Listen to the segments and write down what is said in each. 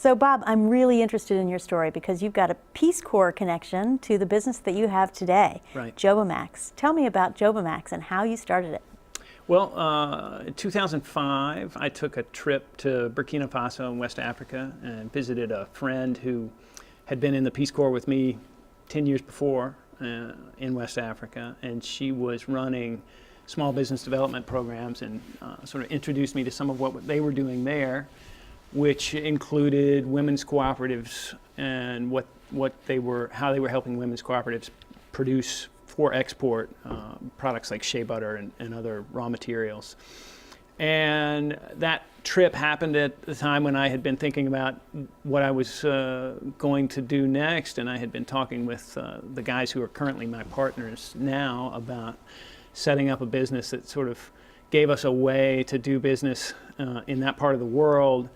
So Bob, I'm really interested in your story because you've got a Peace Corps connection to the business that you have today, Right. JOBOMAX. Tell me about JOBOMAX and how you started it. Well, in 2005, I took a trip to Burkina Faso in West Africa and visited a friend who had been in the Peace Corps with me 10 years before in West Africa, and she was running small business development programs and sort of introduced me to some of what they were doing there, which included women's cooperatives and how they were helping women's cooperatives produce for export products like shea butter and other raw materials. And that trip happened at the time when I had been thinking about what I was going to do next, and I had been talking with the guys who are currently my partners now about setting up a business that sort of gave us a way to do business in that part of the world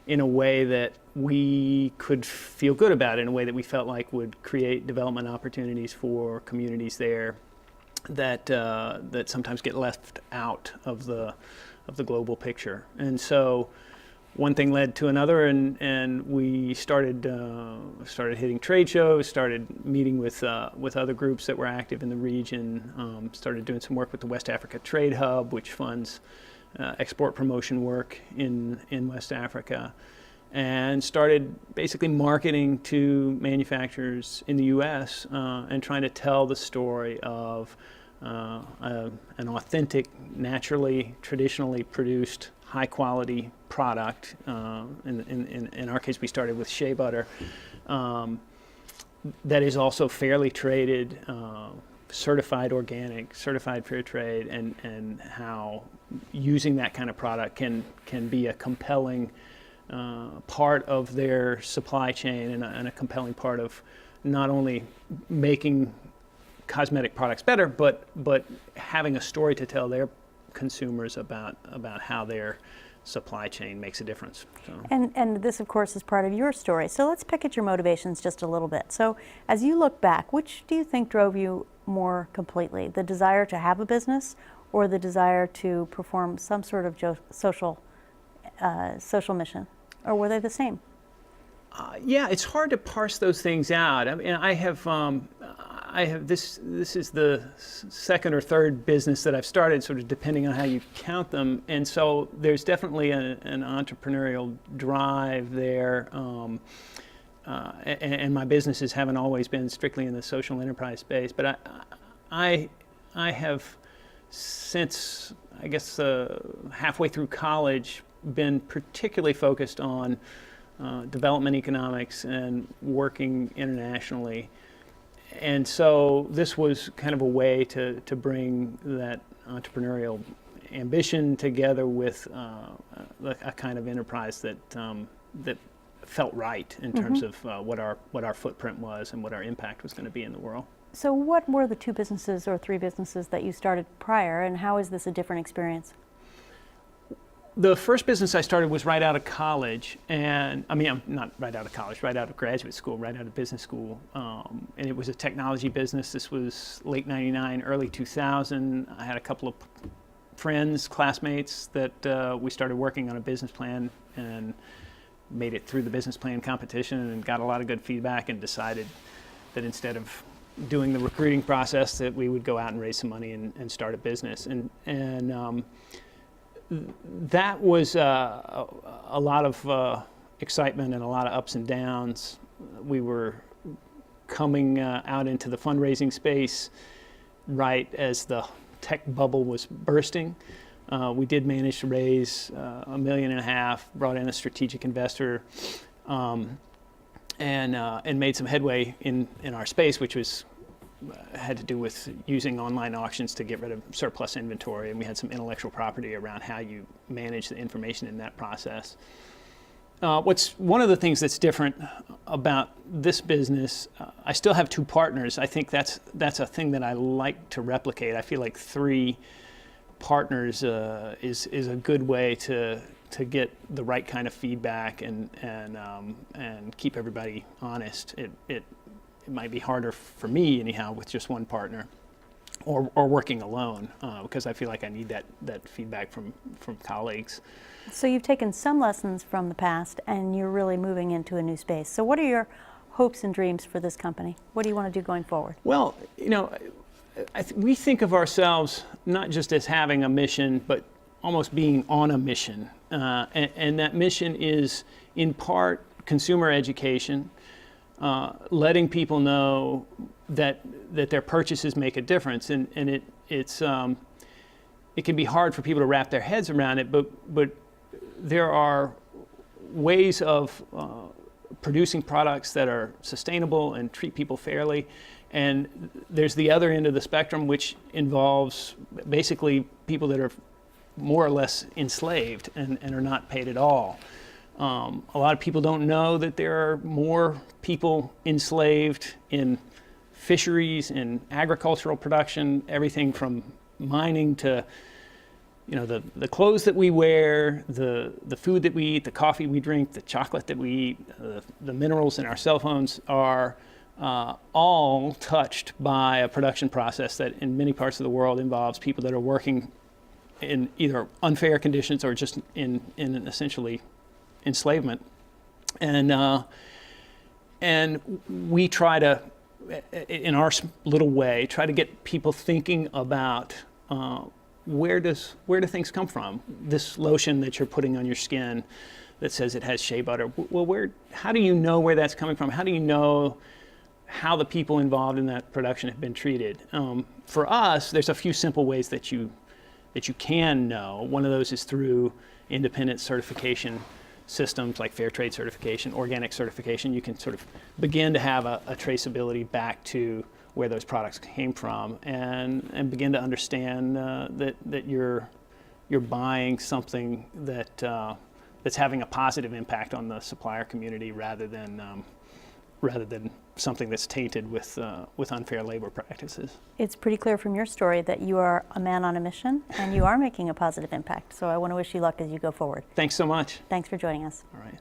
in a way that we could feel good about, in a way that we felt like would create development opportunities for communities there that that sometimes get left out of the global picture. And so one thing led to another, and we started hitting trade shows, started meeting with other groups that were active in the region, started doing some work with the West Africa Trade Hub, which funds export promotion work in West Africa, and started basically marketing to manufacturers in the U.S. And trying to tell the story of an authentic, naturally, traditionally produced, high-quality product. In our case, we started with shea butter that is also fairly traded, certified organic, certified fair trade, and how using that kind of product can be a compelling part of their supply chain and a compelling part of not only making cosmetic products better, but having a story to tell their consumers about how their supply chain makes a difference. So. And this, of course, is part of your story. So let's pick at your motivations just a little bit. So as you look back, which do you think drove you more completely? The desire to have a business or the desire to perform some sort of social mission? Or were they the same? Yeah, it's hard to parse those things out. I mean, I have this is the second or third business that I've started, sort of depending on how you count them, and so there's definitely an entrepreneurial drive there, and my businesses haven't always been strictly in the social enterprise space, but I have, since I guess halfway through college, been particularly focused on development economics and working internationally. And so this was kind of a way to bring that entrepreneurial ambition together with a kind of enterprise that felt right in terms of what our footprint was and what our impact was going to be in the world. So what were the two businesses or three businesses that you started prior, and how is this a different experience? The first business I started was right out of college, and I mean, I'm not right out of college, right out of graduate school, right out of business school, and it was a technology business. This was late '99, early 2000. I had a couple of friends, classmates, that we started working on a business plan and made it through the business plan competition and got a lot of good feedback, and decided that instead of doing the recruiting process, that we would go out and raise some money and start a business. And that was a lot of excitement and a lot of ups and downs. We were coming out into the fundraising space right as the tech bubble was bursting. We did manage to raise $1.5 million, brought in a strategic investor, and made some headway in our space, which had to do with using online auctions to get rid of surplus inventory, and we had some intellectual property around how you manage the information in that process. One of the things that's different about this business, I still have two partners. I think that's a thing that I like to replicate. I feel like three partners is a good way to get the right kind of feedback and keep everybody honest. It might be harder for me anyhow with just one partner. or working alone, because I feel like I need that feedback from colleagues. So you've taken some lessons from the past and you're really moving into a new space. So what are your hopes and dreams for this company? What do you want to do going forward? Well, we think of ourselves not just as having a mission, but almost being on a mission. And that mission is in part consumer education, letting people know that their purchases make a difference. And it can be hard for people to wrap their heads around it, but there are ways of producing products that are sustainable and treat people fairly. And there's the other end of the spectrum, which involves basically people that are more or less enslaved and are not paid at all. A lot of people don't know that there are more people enslaved in fisheries, in agricultural production, everything from mining to the clothes that we wear, the food that we eat, the coffee we drink, the chocolate that we eat, the minerals in our cell phones are all touched by a production process that in many parts of the world involves people that are working in either unfair conditions or just in an essentially enslavement. And we try to, in our little way, try to get people thinking about where do things come from? This lotion that you're putting on your skin that says it has shea butter. Well, how do you know where that's coming from? How do you know how the people involved in that production have been treated? For us, there's a few simple ways that you can know. One of those is through independent certification systems like fair trade certification, organic certification. You can sort of begin to have a traceability back to where those products came from, and begin to understand that you're buying something that's having a positive impact on the supplier community rather than something that's tainted with unfair labor practices. It's pretty clear from your story that you are a man on a mission and you are making a positive impact. So I want to wish you luck as you go forward. Thanks so much. Thanks for joining us. All right.